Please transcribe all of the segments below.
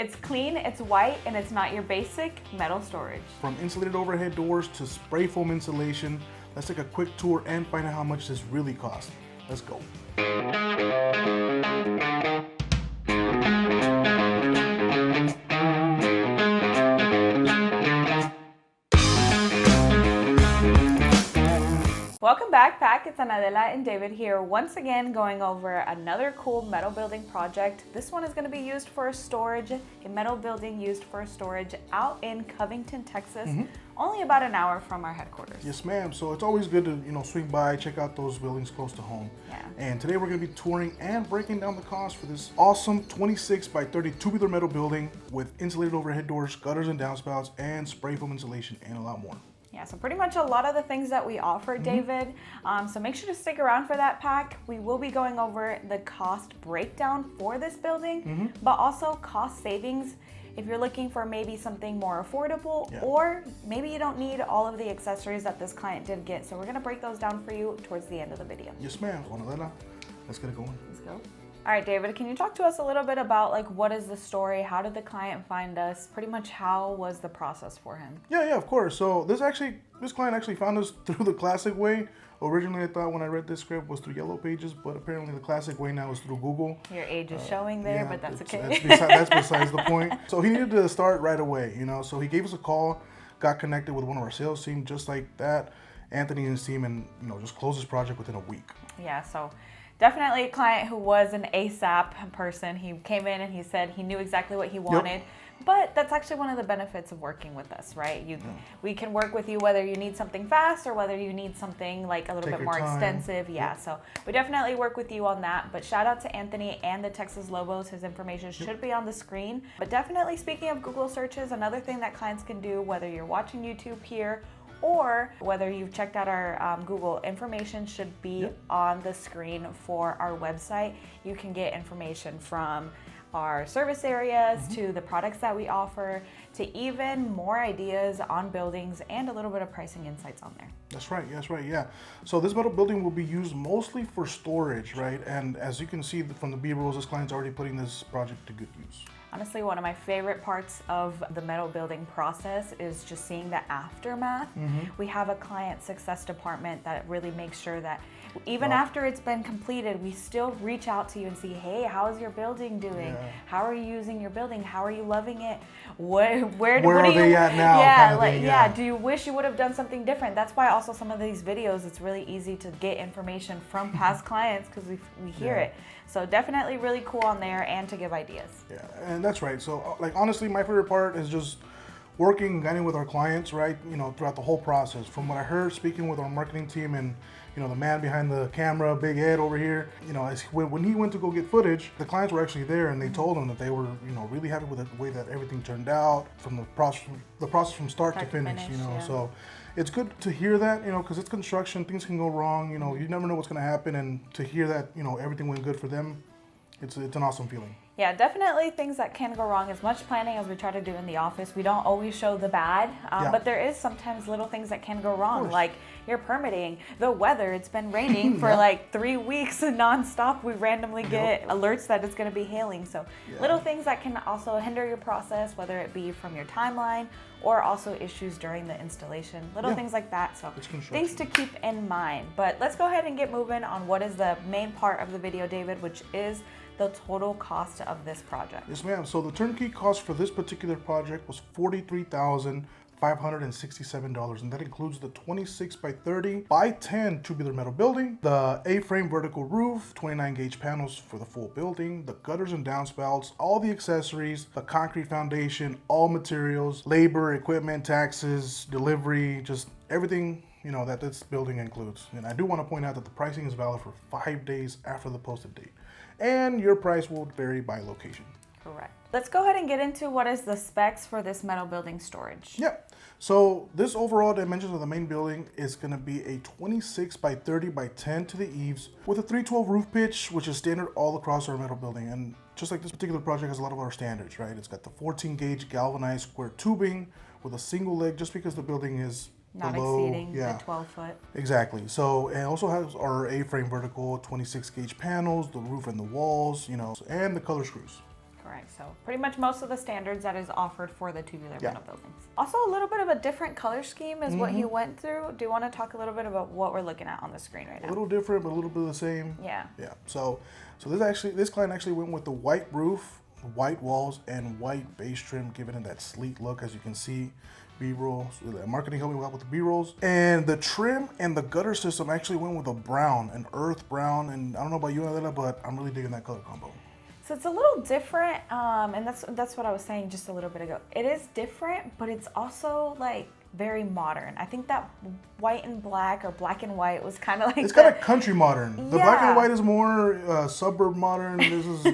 It's clean, it's white, and it's not your basic metal storage. From insulated overhead doors to spray foam insulation, let's take a quick tour and find out how much this really costs. Let's go. Welcome back, Pack. It's Anadela and David here once again going over another cool metal building project. This one is going to be used for storage, a metal building used for storage out in Covington, Texas, only about an hour from our headquarters. Yes, ma'am. So it's always good to swing by, check out those buildings close to home. Yeah. And today we're going to be touring and breaking down the cost for this awesome 26 by 30 tubular metal building with insulated overhead doors, gutters and downspouts, and spray foam insulation, and a lot more. Yeah, so pretty much a lot of the things that we offer, David. So make sure to stick around for that, Pack. We will be going over the cost breakdown for this building, but also cost savings if you're looking for maybe something more affordable, or maybe you don't need all of the accessories that this client did get. So we're gonna break those down for you towards the end of the video. Yes, ma'am. Let's get it going. Let's go. All right, David, can you talk to us a little bit about what is the story? How did the client find us? Pretty much how was the process for him? Yeah, of course. So this client actually found us through the classic way. Originally, I thought when I read this script was through Yellow Pages, but apparently the classic way now is through Google. Your age is showing there, but that's okay. That's besides the point. So he needed to start right away, So he gave us a call, got connected with one of our sales team, just like that. Anthony and his team, and just closed his project within a week. Yeah, so definitely a client who was an ASAP person. He came in and he said he knew exactly what he wanted. But that's actually one of the benefits of working with us, right? We can work with you whether you need something fast or whether you need something like a little bit more extensive. Yeah, so we definitely work with you on that. But shout out to Anthony and the Texas Lobos. His information should be on the screen. But definitely, speaking of Google searches, another thing that clients can do, whether you're watching YouTube here or whether you've checked out our Google, information should be on the screen for our website. You can get information from our service areas to the products that we offer to even more ideas on buildings and a little bit of pricing insights on there. That's right, yeah. So this metal building will be used mostly for storage, right? And as you can see from the B-rolls, this client's already putting this project to good use. Honestly, one of my favorite parts of the metal building process is just seeing the aftermath. We have a client success department that really makes sure that even after it's been completed, we still reach out to you and see, hey, how's your building doing? How are you using your building? How are you loving it? Where are they at now? Do you wish you would have done something different? That's why also some of these videos, it's really easy to get information from past clients because we hear it. So definitely really cool on there and to give ideas. Yeah, and that's right. So honestly, my favorite part is just working and guiding with our clients, right? Throughout the whole process. From what I heard, speaking with our marketing team and the man behind the camera, Big Ed over here, when he went to go get footage, the clients were actually there and they told him that they were, really happy with the way that everything turned out from the process from start to finish, So it's good to hear that, because it's construction, things can go wrong, you never know what's going to happen, and to hear that, everything went good for them, it's an awesome feeling. Yeah, definitely things that can go wrong. As much planning as we try to do in the office, we don't always show the bad, but there is sometimes little things that can go wrong, like your permitting, the weather. It's been raining for 3 weeks nonstop. We randomly get alerts that it's going to be hailing. So little things that can also hinder your process, whether it be from your timeline or also issues during the installation, little things like that. So things to keep in mind. But let's go ahead and get moving on what is the main part of the video, David, which is the total cost of this project. Yes, ma'am. So the turnkey cost for this particular project was $43,567, and that includes the 26 by 30 by 10 tubular metal building, the A-frame vertical roof, 29 gauge panels for the full building, the gutters and downspouts, all the accessories, the concrete foundation, all materials, labor, equipment, taxes, delivery, just everything that this building includes. And I do want to point out that the pricing is valid for 5 days after the posted date, and your price will vary by location. Correct. Let's go ahead and get into what is the specs for this metal building storage. Yeah. So this overall dimensions of the main building is going to be a 26 by 30 by 10 to the eaves with a 312 roof pitch, which is standard all across our metal building. And just like this particular project has a lot of our standards, right? It's got the 14 gauge galvanized square tubing with a single leg, just because the building is not below, exceeding the 12 foot. Exactly. So it also has our A-frame vertical 26 gauge panels, the roof and the walls, and the color screws. Correct. So pretty much most of the standards that is offered for the tubular metal buildings. Also a little bit of a different color scheme is what he went through. Do you want to talk a little bit about what we're looking at on the screen right now? A little different, but a little bit of the same. Yeah. Yeah. So this client actually went with the white roof, white walls, and white base trim, giving it that sleek look, as you can see. B-rolls. Marketing helped me out with the B-rolls. And the trim and the gutter system actually went with a brown, an earth brown. And I don't know about you, Adela, but I'm really digging that color combo. So it's a little different, and that's what I was saying just a little bit ago. It is different, but it's also like very modern. I think that white and black or black and white was kind of like it's kind of country modern. The black and white is more suburb modern. This is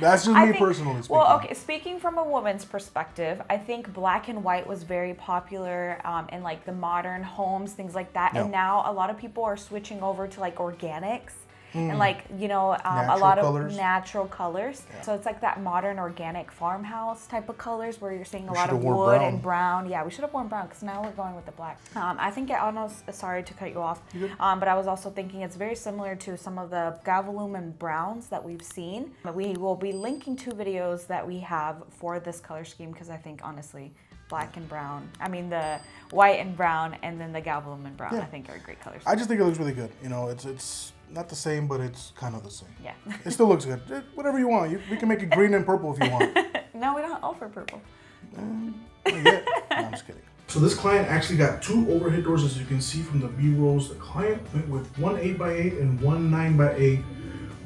that's just me personally speaking. Well, okay, speaking from a woman's perspective, I think black and white was very popular in like the modern homes, things like that. And now a lot of people are switching over to like organics. And like, you know, a lot of natural colors. Yeah. So it's like that modern organic farmhouse type of colors where you're seeing a lot of wood and brown. Yeah, we should have worn brown because now we're going with the black. I think sorry to cut you off, but I was also thinking it's very similar to some of the galvalume browns that we've seen. We will be linking 2 videos that we have for this color scheme because I think honestly, black and brown, the white and brown and then the galvalume and brown, I think are great colors. I just think it looks really good. You know, it's not the same, but it's kind of the same. Yeah. It still looks good. Whatever you want. We can make it green and purple if you want. No, we don't offer purple. Not yet. No, I'm just kidding. So this client actually got 2 overhead doors, as you can see from the B-rolls. The client went with one 8x8 and one 9x8,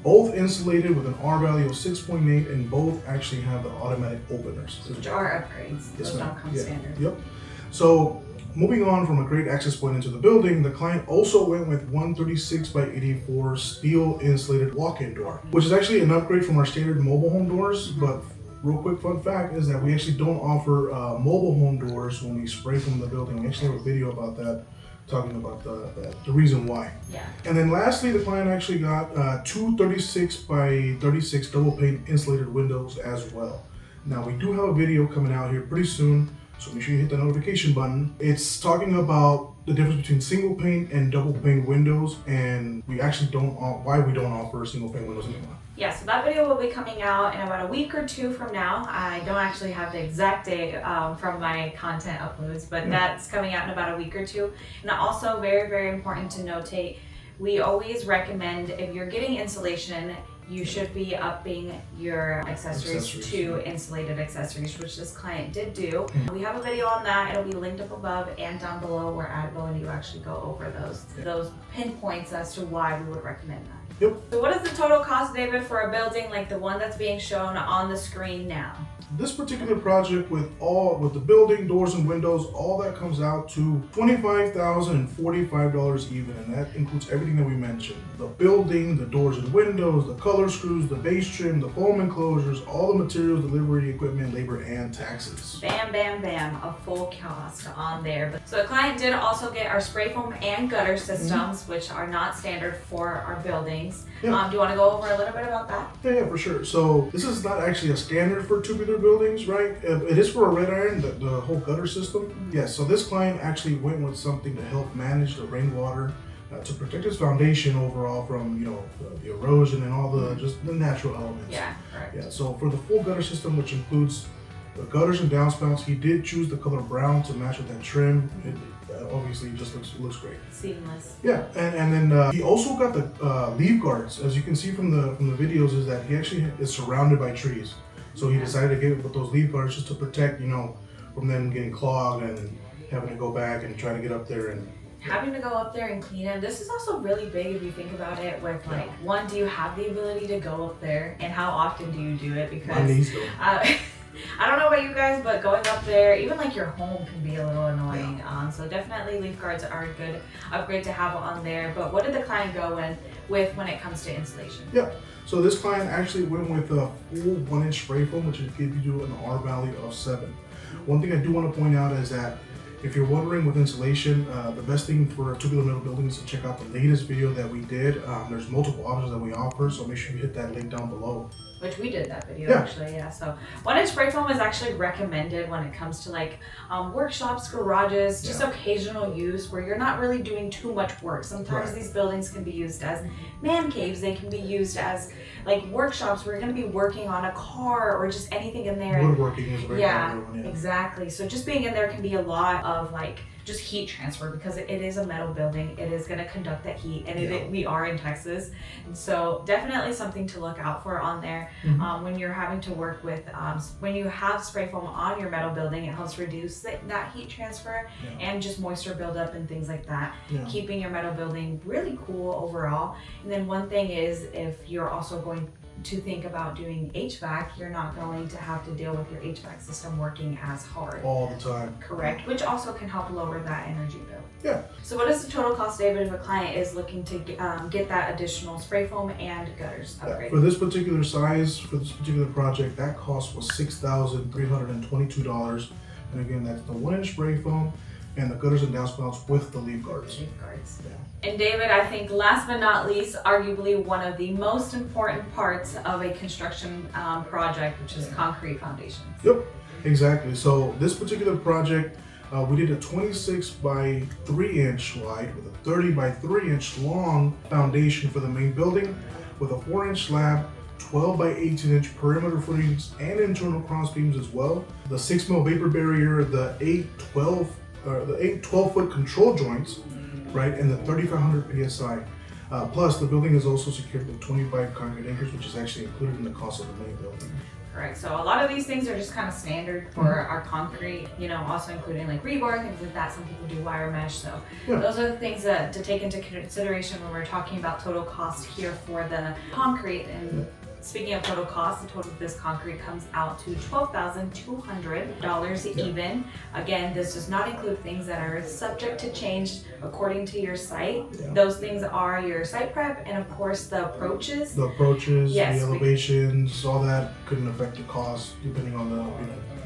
both insulated with an R value of 6.8, and both actually have the automatic openers. Which are upgrades. Those don't come standard. Yep. So moving on from a great access point into the building, the client also went with one 36x84 steel insulated walk-in door, which is actually an upgrade from our standard mobile home doors. But real quick fun fact is that we actually don't offer mobile home doors when we spray from the building. We actually have a video about that, talking about the reason why. Yeah. And then lastly, the client actually got 2 36x36 double-pane insulated windows as well. Now we do have a video coming out here pretty soon, so make sure you hit the notification button. It's talking about the difference between single pane and double pane windows, and we actually why we don't offer single pane windows anymore. Yeah, so that video will be coming out in about a week or 2 from now. I don't actually have the exact date from my content uploads, but that's coming out in about a week or 2. And also very, very important to notate, we always recommend if you're getting insulation, you should be upping your accessories to insulated accessories, which this client did do. We have a video on that. It'll be linked up above and down below where I'd go and you actually go over those pinpoints as to why we would recommend that. Yep. So what is the total cost, David, for a building like the one that's being shown on the screen now? This particular project with the building, doors and windows, all that comes out to $25,045 even, and that includes everything that we mentioned. The building, the doors and windows, the color screws, the base trim, the foam enclosures, all the materials, delivery, equipment, labor, and taxes. Bam, bam, bam, a full cost on there. So the client did also get our spray foam and gutter systems, which are not standard for our buildings. Yeah. Do you want to go over a little bit about that? Yeah, for sure. So this is not actually a standard for tubular buildings, right? It is for a red iron, the whole gutter system. Yes, so this client actually went with something to help manage the rainwater, to protect its foundation overall from, the erosion and all just the natural elements. Yeah, correct. Yeah, so for the full gutter system, which includes the gutters and downspouts, he did choose the color brown to match with that trim. It obviously just looks great. Seamless. Yeah, and then he also got the leaf guards. As you can see from the videos, is that he actually is surrounded by trees. So he decided to get with those leaf guards just to protect, from them getting clogged and having to go back and try to get up there and having to go up there and clean them. This is also really big if you think about it with one, do you have the ability to go up there and how often do you do it? Because my knees go. I don't know about you guys, but going up there, even like your home can be a little annoying. So definitely leaf guards are a good upgrade to have on there. But what did the client go with when it comes to insulation? Yeah, so this client actually went with a full 1-inch spray foam, which would give you an R value of 7. One thing I do want to point out is that if you're wondering with insulation, the best thing for tubular metal buildings is to check out the latest video that we did. There's multiple options that we offer, so make sure you hit that link down below. Which we did that video Yeah. actually, yeah. So 1-inch spray foam is actually recommended when it comes to like workshops, garages, just occasional use where you're not really doing too much work. Sometimes these buildings can be used as man caves. They can be used as like workshops where you're going to be working on a car or just anything in there. Woodworking is a very popular one. Exactly. So just being in there can be a lot of like just heat transfer because it is a metal building. It is going to conduct that heat, and we are in Texas, and so definitely something to look out for on there. When you're having to work with when you have spray foam on your metal building, it helps reduce that heat transfer and just moisture buildup and things like that, keeping your metal building really cool overall. And then one thing is, if you're also going to think about doing HVAC, you're not going to have to deal with your HVAC system working as hard all the time. Correct, which also can help lower that energy bill. Yeah. So what is the total cost, David, if a client is looking to get that additional spray foam and gutters upgrade? For this particular size, for this particular project, that cost was $6,322. And again, that's the 1-inch spray foam and the gutters and downspouts with the leaf guards. And David, I think last but not least, arguably one of the most important parts of a construction project, which is concrete foundations. Yep, exactly. So this particular project, we did a 26 by 3 inch wide with a 30 by 3 inch long foundation for the main building with a 4-inch slab, 12 by 18 inch perimeter footings and internal cross beams as well. The 6 mil vapor barrier, the 8 12-foot control joints, right, and the 3,500 PSI. Plus, the building is also secured with 25 concrete anchors, which is actually included in the cost of the main building. Correct. So a lot of these things are just kind of standard for our concrete, also including like rebar, things like that. Some people do wire mesh. So those are the things to take into consideration when we're talking about total cost here for the concrete. And speaking of total cost, the total of this concrete comes out to $12,200 even. Again, this does not include things that are subject to change according to your site. Those things are your site prep and of course the approaches. The approaches, the elevations, all that couldn't affect the cost depending on the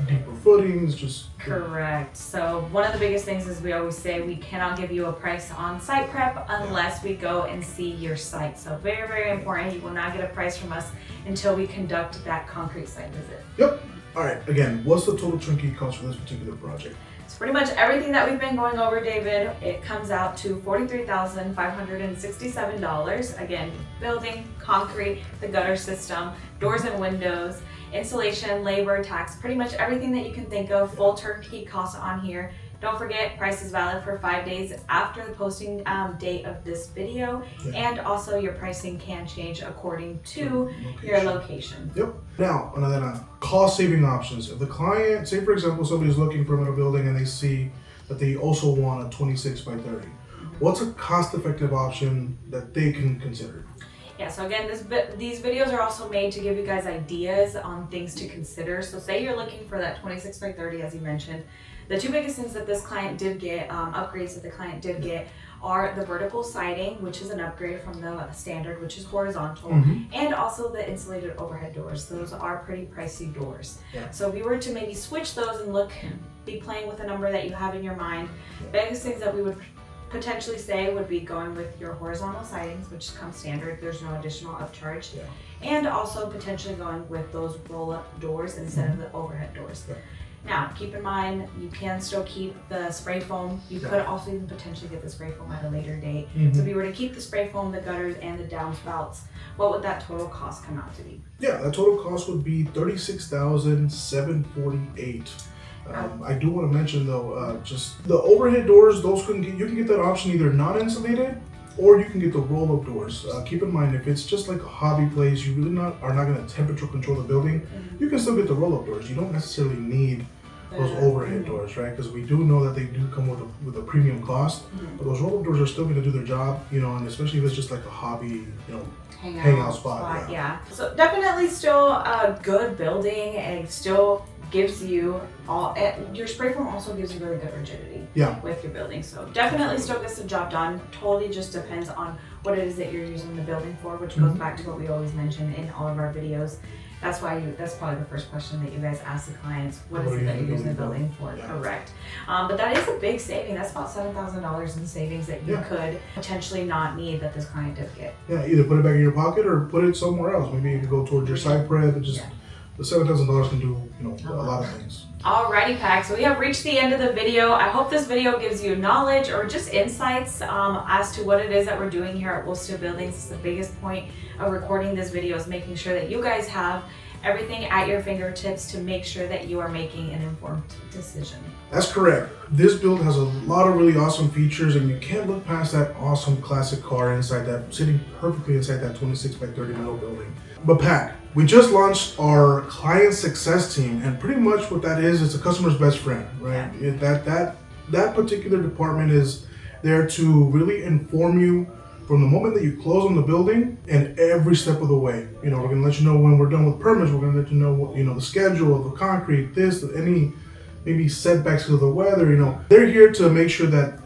deeper footings, just... Correct. So one of the biggest things is we always say we cannot give you a price on site prep unless we go and see your site. So very, very important. You will not get a price from us until we conduct that concrete site visit. Yep. All right. Again, what's the total turnkey cost for this particular project? It's pretty much everything that we've been going over, David. It comes out to $43,567. Again, building, concrete, the gutter system, doors and windows, insulation, labor, tax, pretty much everything that you can think of. Full turnkey cost on here. Don't forget, price is valid for 5 days after the posting date of this video, and also your pricing can change according to your location. Yep. Now, another cost-saving options. If the client, say for example, somebody's looking for a metal building and they see that they also want a 26 by 30, what's a cost-effective option that they can consider? Yeah, so again, these videos are also made to give you guys ideas on things to consider. So say you're looking for that 26 by 30, as you mentioned. The two biggest things that this client did get, upgrades that the client did get, are the vertical siding, which is an upgrade from the standard, which is horizontal, and also the insulated overhead doors. Those are pretty pricey doors. So if you were to maybe switch those and be playing with a number that you have in your mind, the biggest things that we would potentially say would be going with your horizontal sidings, which come standard. There's no additional upcharge. And also potentially going with those roll-up doors instead of the overhead doors. Now, keep in mind, you can still keep the spray foam. You could also even potentially get the spray foam at a later date. So if you were to keep the spray foam, the gutters, and the downspouts, what would that total cost come out to be? Yeah, that total cost would be $36,748. I do want to mention though, just the overhead doors, you can get that option either non-insulated or you can get the roll-up doors. Keep in mind, if it's just like a hobby place, you really are not going to temperature control the building, you can still get the roll-up doors. You don't necessarily need those overhead doors, right? Because we do know that they do come with a premium cost, but those roll-up doors are still going to do their job, and especially if it's just like a hobby, hangout spot. Yeah. So definitely still a good building, and it still gives you your spray foam also gives you really good rigidity with your building. So definitely still gets the job done. Totally just depends on what it is that you're using the building for, which goes back to what we always mention in all of our videos. That's probably the first question that you guys ask the clients. What is it that you're using the building for? Yeah. Correct. But that is a big saving. That's about $7,000 in savings that you could potentially not need that this client did get. Yeah, either put it back in your pocket or put it somewhere else. Maybe you could go towards your side prep. The $7,000 can do a lot of things. Alrighty, Pack. So we have reached the end of the video. I hope this video gives you knowledge or just insights as to what it is that we're doing here at WolfSteel Buildings. It's the biggest point of recording this video is making sure that you guys have everything at your fingertips to make sure that you are making an informed decision. That's correct. This build has a lot of really awesome features, and you can't look past that awesome classic car inside that, sitting perfectly inside that 26'x30 metal building. But Pat, we just launched our client success team, and pretty much what that is, it's a customer's best friend, right? Yeah. That particular department is there to really inform you from the moment that you close on the building and every step of the way. We're gonna let you know when we're done with permits. We're gonna let you know what, the schedule, the concrete, any maybe setbacks to the weather. They're here to make sure that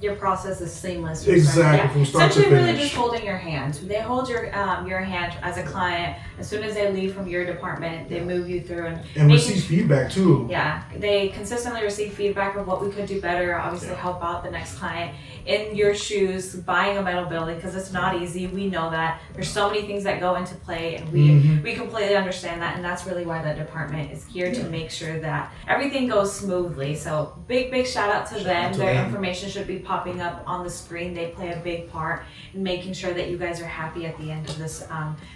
Your process is seamless. Exactly, from start to Essentially, finish. really just holding your hand. They hold your hand as a client. As soon as they leave from your department, they move you through and receive feedback too. Yeah, they consistently receive feedback of what we could do better. Obviously, help out the next client in your shoes buying a metal building, because it's not easy. We know that there's so many things that go into play, and we completely understand that, and that's really why that department is here to make sure that everything goes smoothly. So big shout out to them. Their information should be popping up on the screen. They play a big part in making sure that you guys are happy at the end of this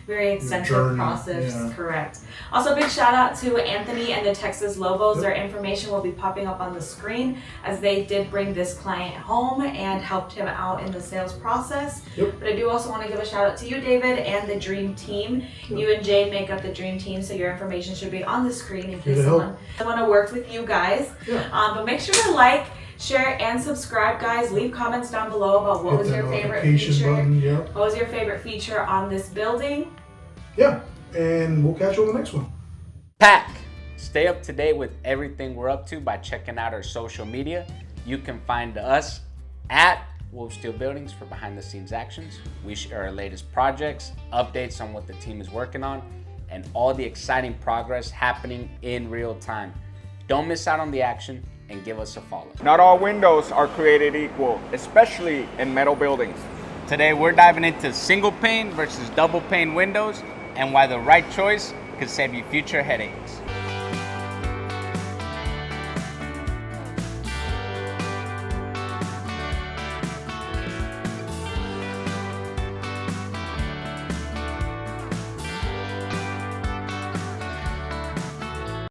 very extensive process. Yeah. Correct. Also, big shout out to Anthony and the Texas Lobos. Their information will be popping up on the screen, as they did bring this client home and helped him out in the sales process. But I do also want to give a shout out to you, David, and the Dream Team. You and Jade make up the Dream Team, so your information should be on the screen in case someone want to work with you guys. But make sure to like, share, and subscribe, guys. Leave comments down below about what was your favorite feature. What was your favorite feature on this building? Yeah, and we'll catch you on the next one. Pack! Stay up to date with everything we're up to by checking out our social media. You can find us at WolfSteel Buildings for behind the scenes actions. We share our latest projects, updates on what the team is working on, and all the exciting progress happening in real time. Don't miss out on the action and give us a follow. Not all windows are created equal, especially in metal buildings. Today we're diving into single pane versus double pane windows and why the right choice could save you future headaches.